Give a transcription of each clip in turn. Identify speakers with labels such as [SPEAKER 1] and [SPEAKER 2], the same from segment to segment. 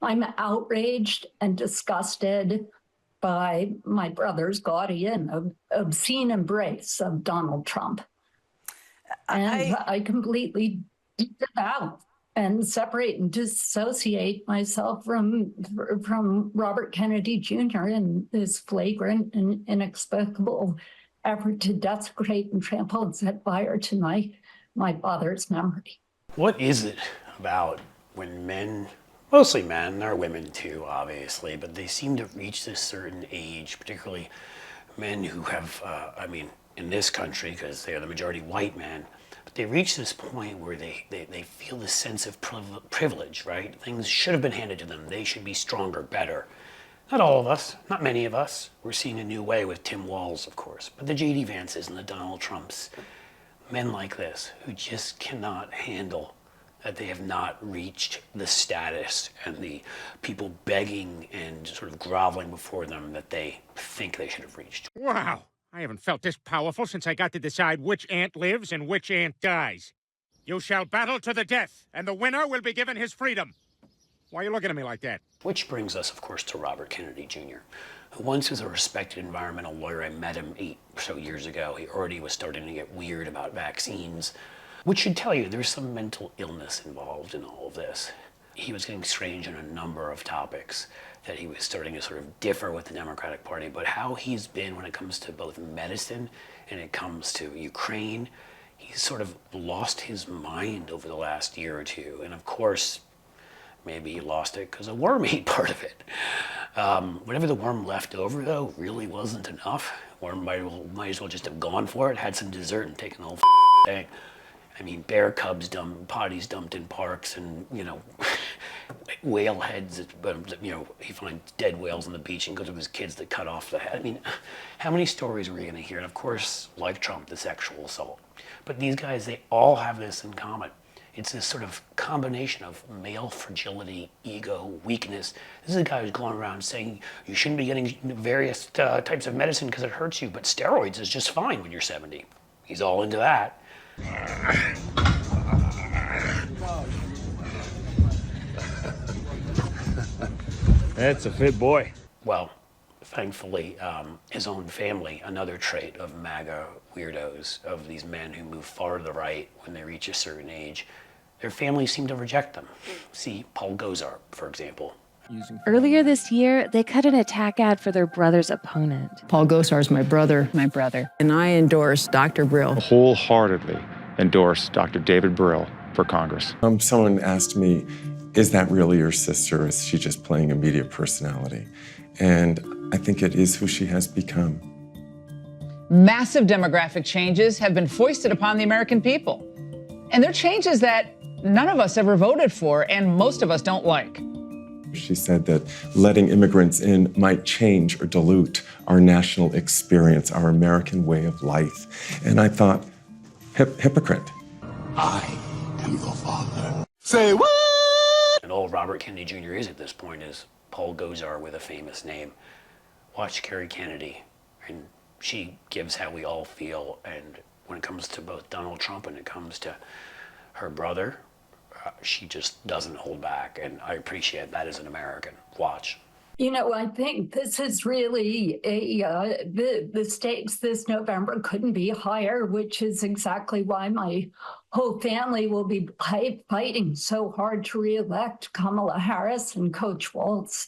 [SPEAKER 1] I'm outraged and disgusted by my brother's gaudy and obscene embrace of Donald Trump. And I completely disavow and separate and dissociate myself from Robert Kennedy Jr. in this flagrant and inexplicable effort to desecrate and trample and set fire to my father's memory.
[SPEAKER 2] What is it about when men, mostly men, there are women too, obviously, but they seem to reach this certain age, particularly men who have, in this country, because they are the majority white men, but they reach this point where they feel this sense of privilege, right? Things should have been handed to them. They should be stronger, better. Not all of us, not many of us. We're seeing a new way with Tim Walz, of course, but the J.D. Vances and the Donald Trumps, men like this who just cannot handle that they have not reached the status and the people begging and sort of groveling before them that they think they should have reached.
[SPEAKER 3] Wow, I haven't felt this powerful since I got to decide which ant lives and which ant dies. You shall battle to the death, and the winner will be given his freedom. Why are you looking at me like that?
[SPEAKER 2] Which brings us, of course, to Robert Kennedy Jr., who once was a respected environmental lawyer. I met him 8 or so years ago. He already was starting to get weird about vaccines, which should tell you there's some mental illness involved in all of this. He was getting strange on a number of topics, that he was starting to sort of differ with the Democratic Party, but how he's been when it comes to both medicine and it comes to Ukraine, he's sort of lost his mind over the last year or two. And of course, maybe he lost it because a worm ate part of it. Whatever the worm left over, though, really wasn't enough. Worm might as well just have gone for it, had some dessert, and taken the whole thing. I mean, bear cubs potties dumped in parks, and whale heads. He finds dead whales on the beach and goes to his kids that cut off the head. I mean, how many stories are we going to hear? And of course, like Trump, the sexual assault. But these guys, they all have this in common. It's this sort of combination of male fragility, ego, weakness. This is a guy who's going around saying you shouldn't be getting various types of medicine because it hurts you, but steroids is just fine when you're 70. He's all into that.
[SPEAKER 3] That's a fit boy.
[SPEAKER 2] Well, thankfully, his own family, another trait of MAGA weirdos, of these men who move far to the right when they reach a certain age, their families seem to reject them. See Paul Gosar, for example.
[SPEAKER 4] Earlier this year, they cut an attack ad for their brother's opponent.
[SPEAKER 5] Paul Gosar is my brother.
[SPEAKER 6] My brother.
[SPEAKER 5] And I endorse Dr. Brill.
[SPEAKER 7] Wholeheartedly endorse Dr. David Brill for Congress.
[SPEAKER 8] Someone asked me, is that really your sister? Is she just playing a media personality? And I think it is who she has become.
[SPEAKER 6] Massive demographic changes have been foisted upon the American people. And they're changes that none of us ever voted for, and most of us don't like.
[SPEAKER 8] She said that letting immigrants in might change or dilute our national experience, our American way of life. And I thought, hypocrite.
[SPEAKER 9] I am the father. Say what?
[SPEAKER 2] And all Robert Kennedy Jr. is at this point is Paul Gosar with a famous name. Watch Carrie Kennedy, and she gives how we all feel. And when it comes to both Donald Trump and it comes to her brother, she just doesn't hold back, and I appreciate that as an American. Watch.
[SPEAKER 1] I think this is really the stakes this November couldn't be higher, which is exactly why my whole family will be fighting so hard to reelect Kamala Harris and Coach Walz,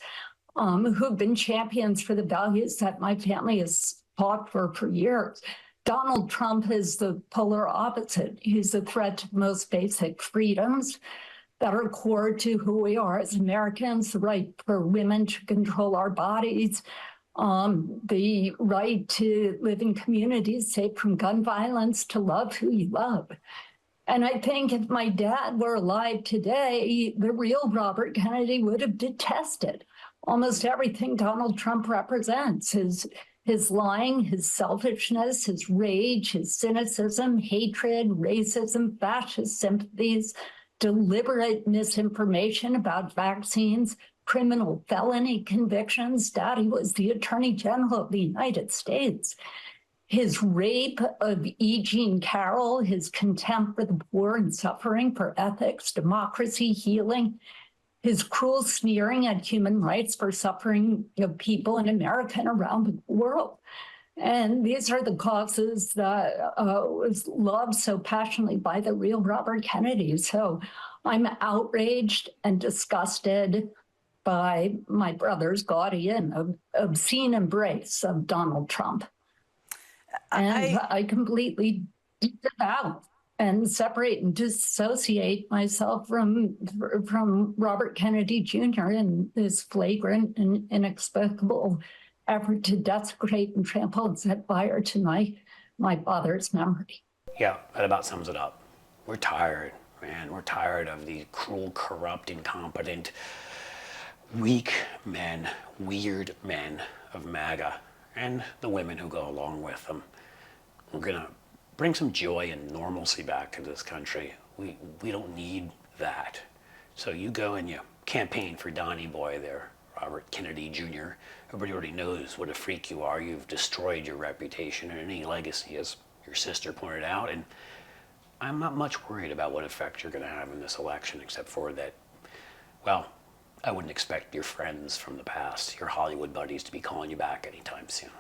[SPEAKER 1] who've been champions for the values that my family has fought for years. Donald Trump is the polar opposite. He's a threat to most basic freedoms that are core to who we are as Americans, the right for women to control our bodies, the right to live in communities safe from gun violence, to love who you love. And I think if my dad were alive today, the real Robert Kennedy would have detested almost everything Donald Trump represents. His lying, his selfishness, his rage, his cynicism, hatred, racism, fascist sympathies, deliberate misinformation about vaccines, criminal felony convictions. Daddy was the Attorney General of the United States. His rape of E. Jean Carroll, his contempt for the poor and suffering, for ethics, democracy, healing. his cruel sneering at human rights for suffering people in America and around the world. And these are the causes that was loved so passionately by the real Robert Kennedy. So I'm outraged and disgusted by my brother's gaudy and obscene embrace of Donald Trump. And I completely disavow and separate and dissociate myself from Robert Kennedy Jr. in this flagrant and inexplicable effort to desecrate and trample and set fire to my father's memory.
[SPEAKER 2] Yeah, that about sums it up. We're tired, man. We're tired of the cruel, corrupt, incompetent, weak men, weird men of MAGA and the women who go along with them. We're gonna bring some joy and normalcy back to this country. We don't need that. So you go and you campaign for Donnie Boy there, Robert Kennedy Jr. Everybody already knows what a freak you are. You've destroyed your reputation and any legacy, as your sister pointed out. And I'm not much worried about what effect you're going to have in this election, except for that, well, I wouldn't expect your friends from the past, your Hollywood buddies, to be calling you back anytime soon.